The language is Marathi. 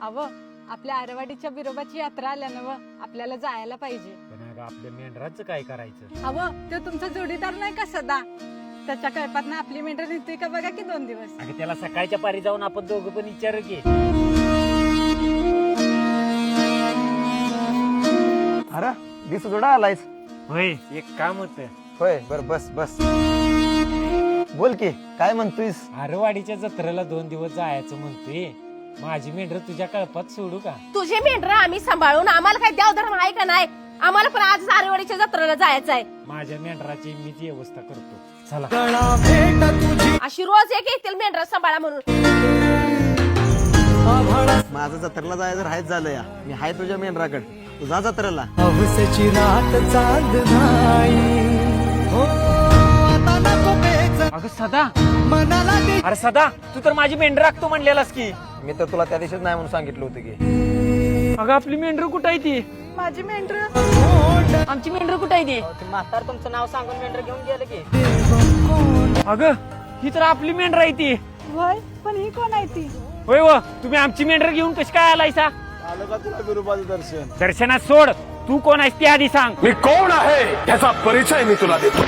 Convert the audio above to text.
अव आपल्या आरवाडीच्या बिरोबाची यात्रा आल्या ना व आपल्याला जायला पाहिजे. पण अगं आपल्या मेंढराचं काय करायचं? अव तो तुमचा जोडीदार नाही का सदा, त्याच्या कळपात ना आपली मेंढर निघते का बघा की 2 दिवस. अगं त्याला सकाळच्या पारी जाऊन आपण दोघं पण विचारू की. अरे दिस जोडा आलायस. होय एक काम होत. होय बर बस बस बोल की काय म्हणतोयस. आरवाडीच्या जत्रेला 2 दिवस जायचं म्हणतोय. माझी मेंढर तुझ्या कळपात सोडू का? तुझे मेंढर आम्ही सांभाळून आम्हाला काय देवधर्म आहे का नाही? आम्हाला पण आज आरेवाडीच्या जत्रेला जायचं आहे. माझ्या मेंढराची मीच व्यवस्था करतो. चला. अशी रोज एक येतील मेंढर सांभाळा म्हणून. माझं जत्रेला जायचं राहायच झालं या. मी हाय तुझ्या मेंढराकडे, तुझा जत्रेला. हौसेची रात चांद नाही हो आता नको पेच अगं सदा, मनाला दे. अरे सदा तू तर माझी मेंढर राखतो म्हणलेलास की. मी तर तुला त्या दिवशीच नाही म्हणून सांगितलं होतं की. अगं आपली मेंढर कुठं आहे ती? माझी मेंढर आमची मेंढर कुठं आहे ती? म्हातार तुमचं नाव सांगून मेंढर घेऊन गेलं की. अगं ही तर आपली मेंढर आहे ती. होय, पण ही कोण आहे ती? होय व तुम्ही आमची मेंढर घेऊन कशी काय आलायसा? आलं का तुला बिरोबाचं दर्शन? दर्शनात सोड, तू कोण आहेस ते आधी सांग. मी कोण आहे याचा परिचय मी तुला देतो.